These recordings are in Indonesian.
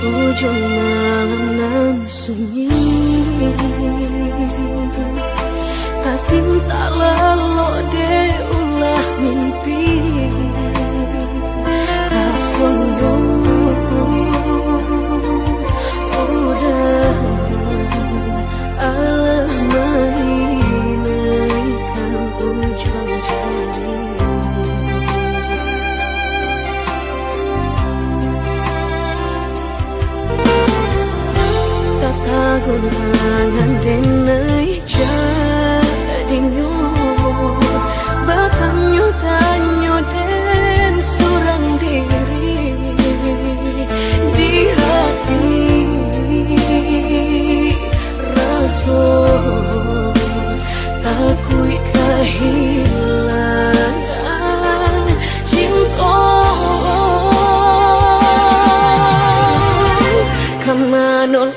ujung malam nan sunyi, tak cinta lelo de ulah mimpi, tak sombong udah alah mainkan ujung jari. Gunangan denai jadi nyo bakamnyo tanyo den surang diri di hati rasa takui kehilangan cinta kamanol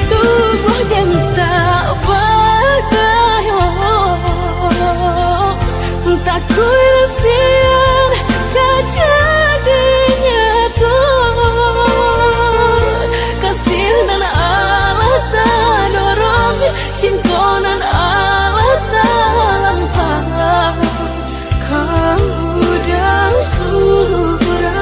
tubuh dan tak berdaya, tak kuisian kejadinya tuh kasih dan Allah tak dorong cinta dan Allah tak lampau kamu dan surga.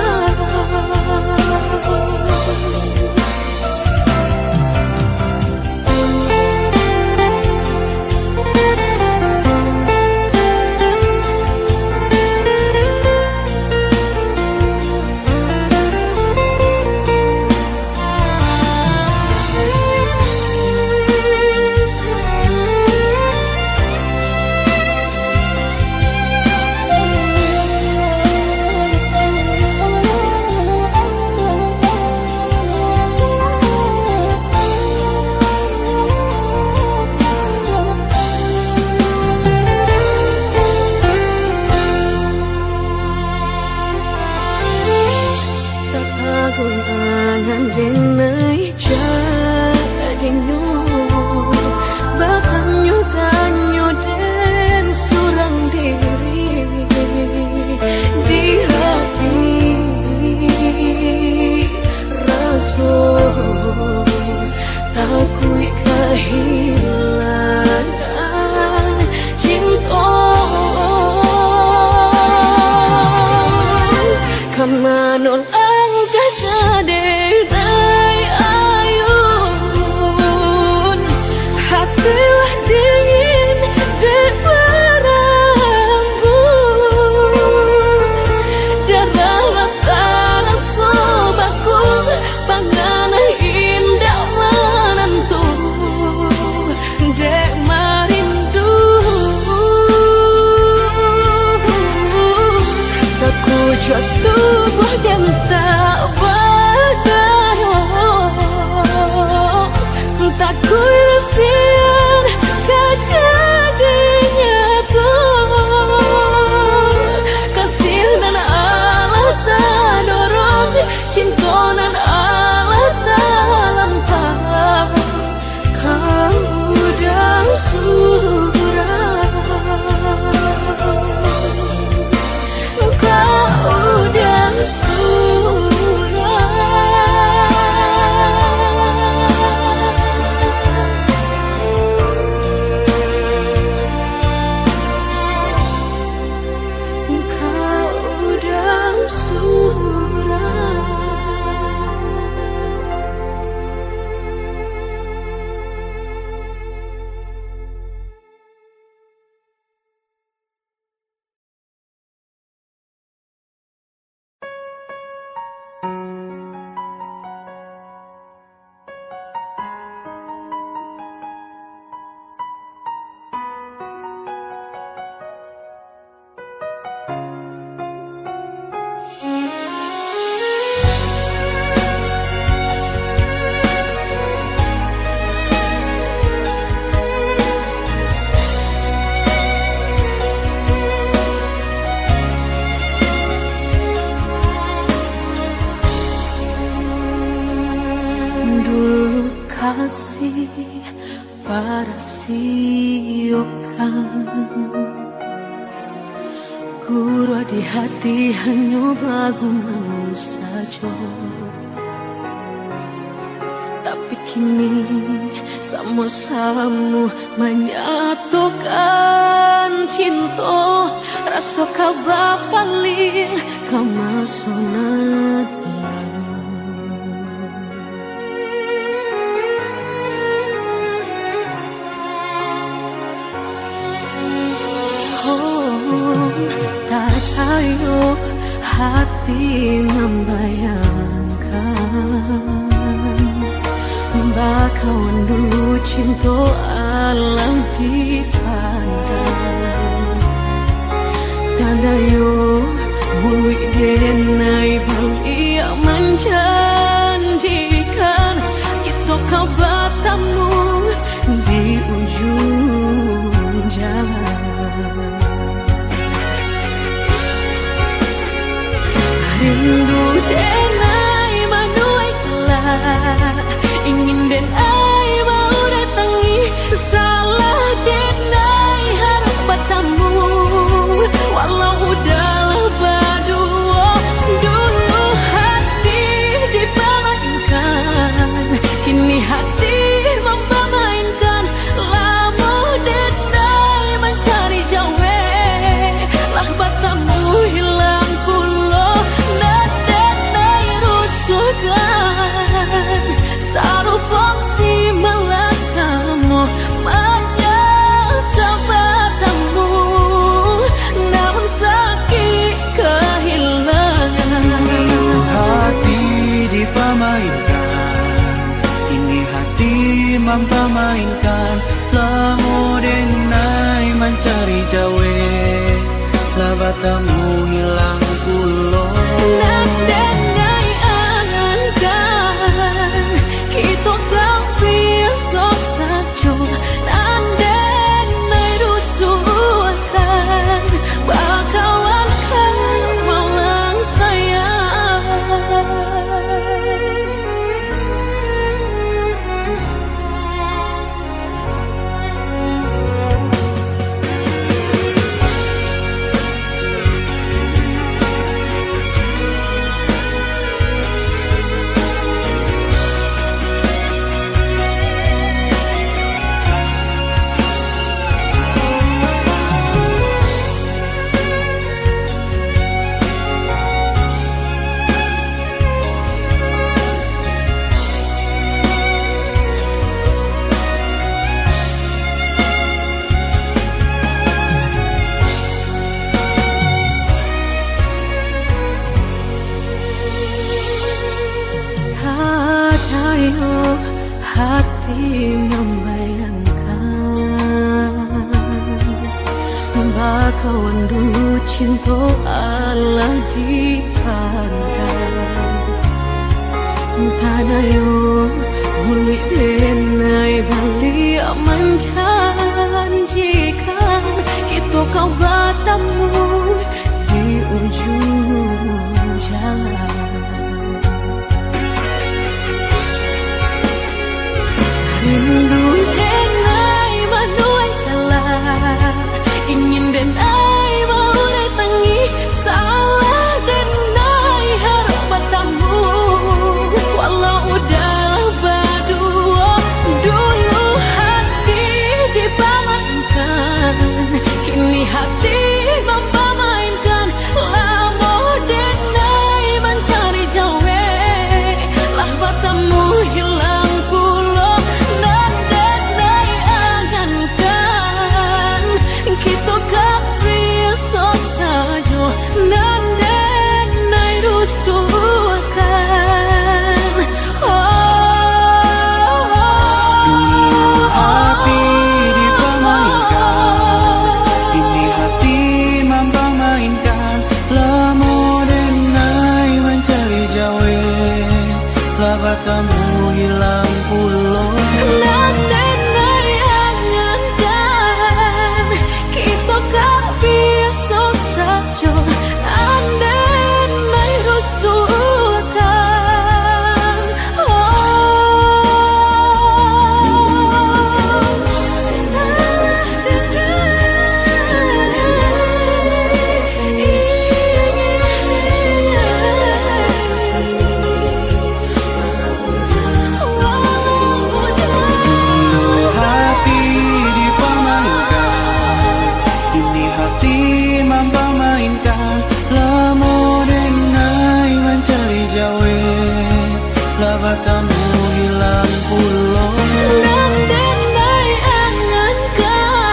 kasih para siokan Guru di hati hanya baguman saja. Tapi kini sama-sama menyatukan cinta. Rasa kabar paling kemasonan. Tak tahu hati membayangkan bakawan dulu cinta alam dipandang. Tanda yo bului denai bali menjanjikan kita kau bertemu di ujung jalan. Rindu denai manuai telah ingin denai mau datangi salah denai harap bertemu walau udah berdua dulu hati dipermainkan kini hati mempermainkan lama denai mencari jawe lah bertemu hilang pulau dan denai rusukkan sarupang si melakamu menyesal bertemu namun sakit kehilangan. Hati dipermainkan, ini hati mempermainkan. Lamo denai mencari jawe, lah bertemu hilang pulau. Dan denai angankan kita kau besok saja. Dan denai rusuhkan bakawan kau malang sayang. Hati membayangkan bakawan dulu cinta Allah dipandang. Tanda yo bului denai bali menjanjikan kita kau bertemu di ujung jalan. Rindu denai manuai telah ingin denai mau datangi salah denai harap bertemu walau udah berdua dulu hati dipermainkan kini hati mempermainkan lama denai mencari jawe lah bertemu hilang pulau. Kita kau besok saja dan denai rusukkan. Dulu hati dipermainkan, kini hati mempermainkan. Lamo denai mencari jawe, lah bertemu hilang pulau. Dan denai angankan kita kau besok saja dan denai rusukkan. hilang pulau. Nandenai angankan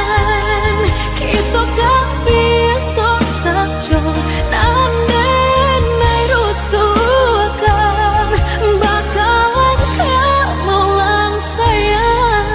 kita gak bisa saja. Nandenai rusuhkan bakalan kamu lang sayang.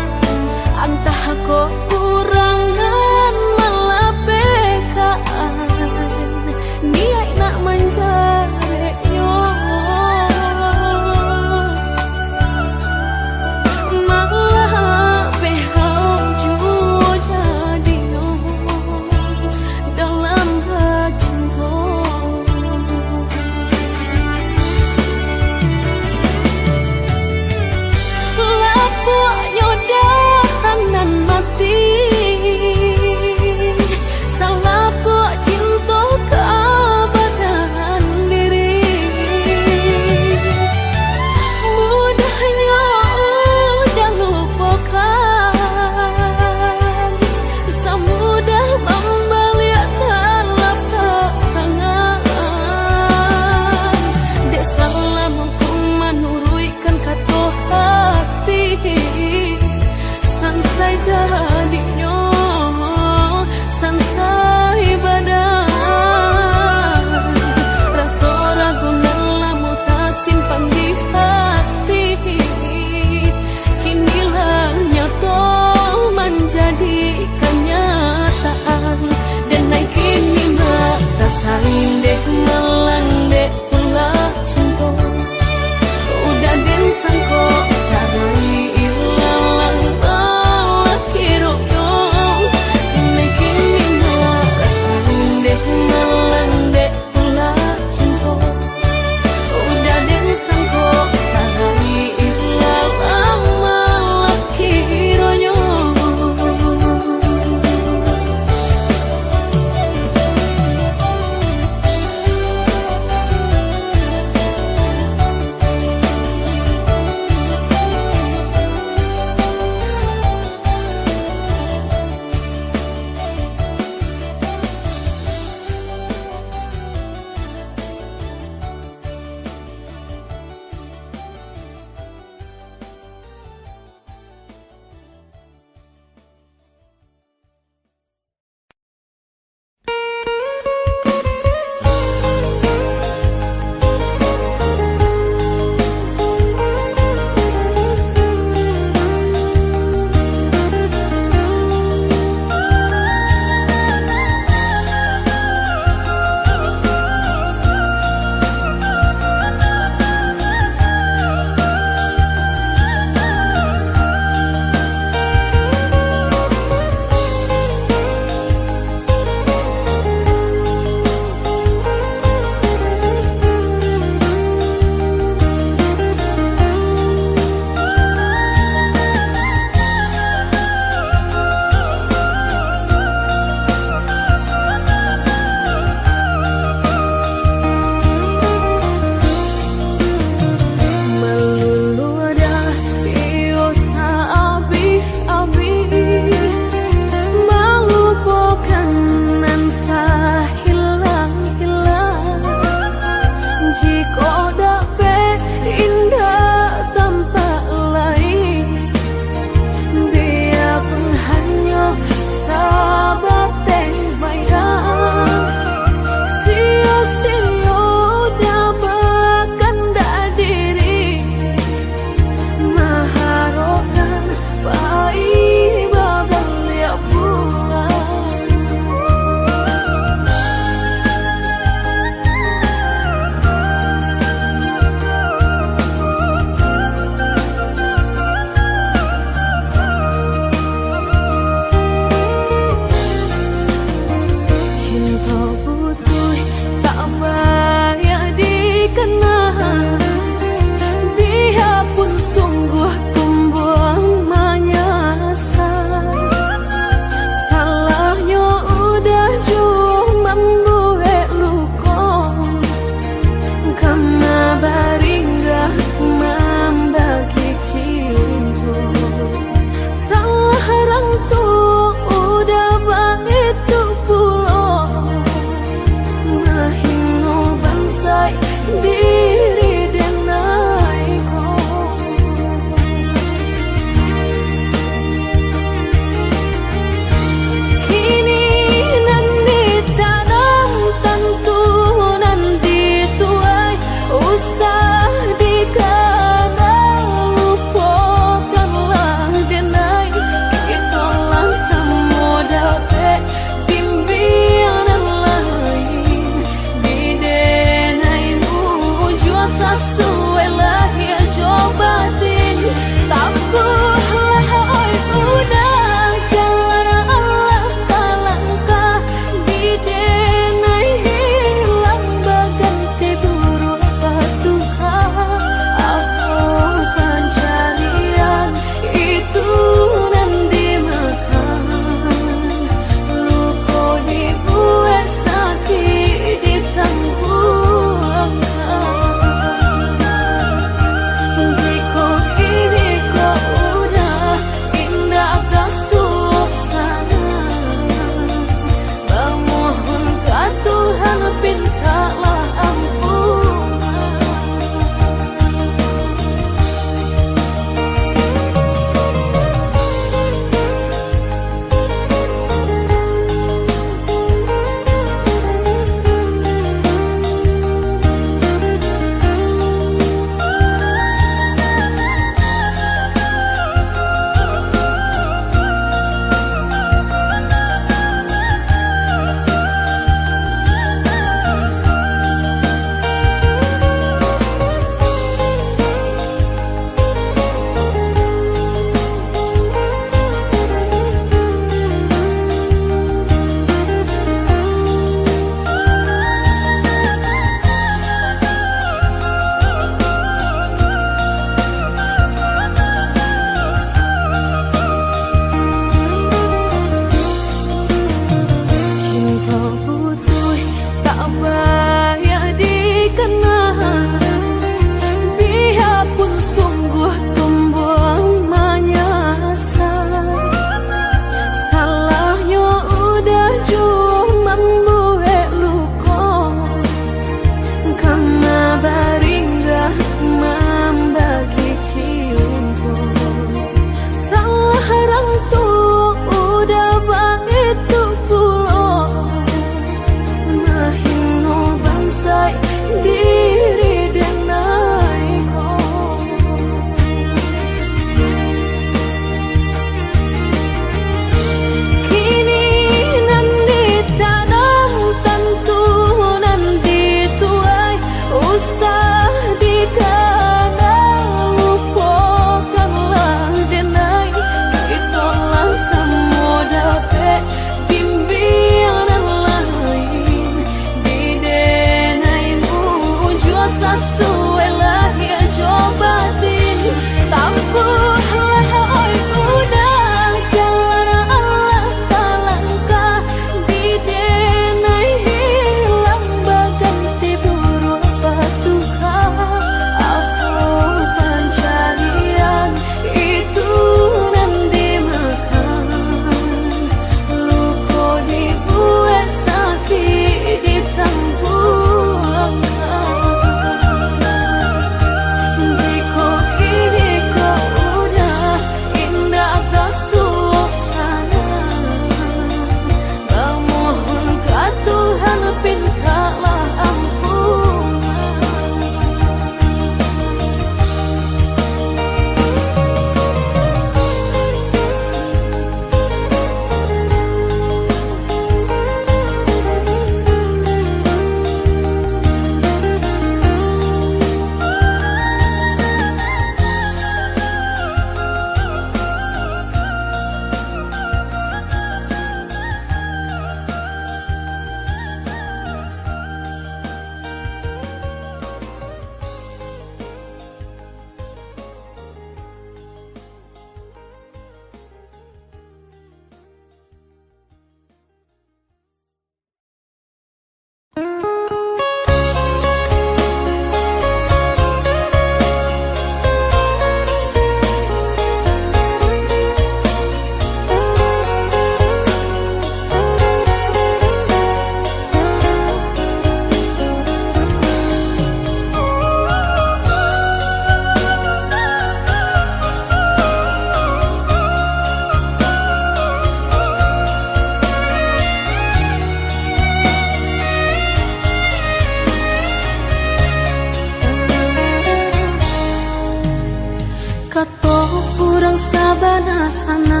kato kurang sabana sana,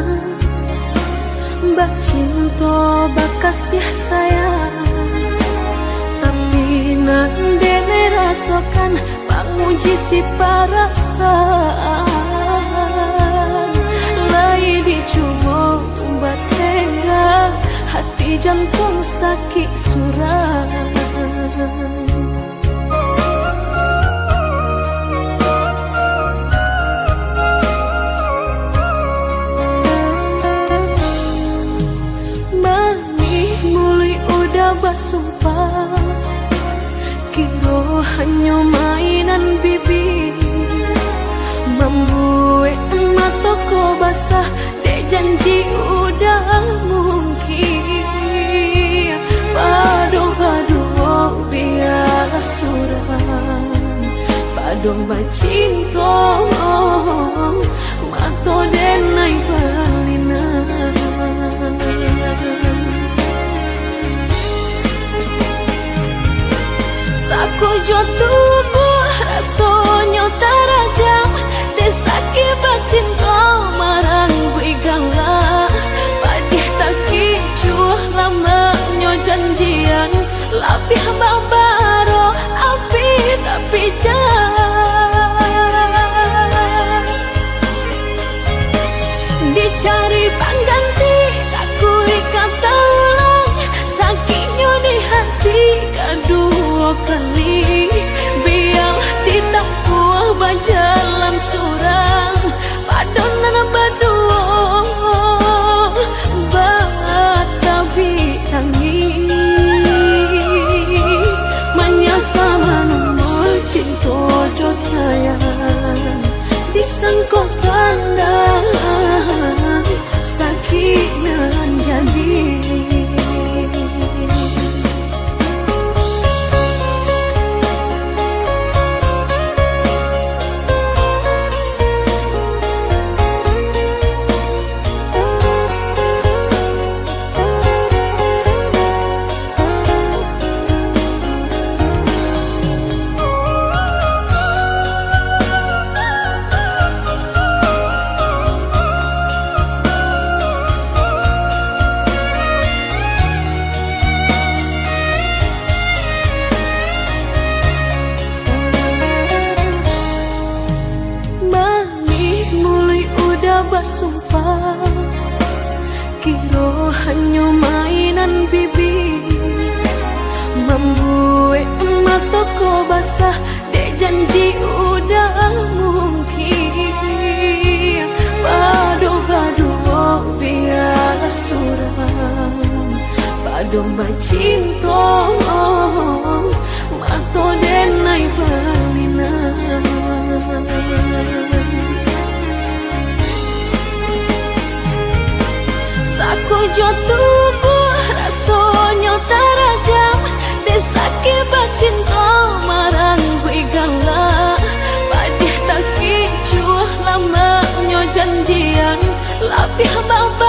bak cinta bak kasih sayang, tapi nandene rasakan panguji si perasaan. Lai dicoba umbat tengah, hati jantung sakit suram. Bersumpah kiro hanya mainan bibi, membuat mataku basah dek janji udah mungkin. Padu-padu biar suram, padu bacinta mato denai balinan. Saku jo tubuh rasanya terajam, desaki bacinta marang gue gala. Padih tak kicuh lamanya janjian, lapih babaro api tapi jangan. Dicari pengganti tak kui kata ulang, sakitnya di hati kedua kali. Biar ditampuh bajalan surang, padonan berdua batabi tangi. Menyasa menumbuh cinta jo sayang, disangko sandang sakit menjadi. Bersumpah kiro hanya mainan bibi, membuat mataku basah dek janji udah mungkin. Padu-padu biar suram, padu bacinta mato denai balinan. Aku jo tubuh rasanya terajam, desaki bacinta marang gue gala. Padih tak kicuh lamanya janjian, lapih baba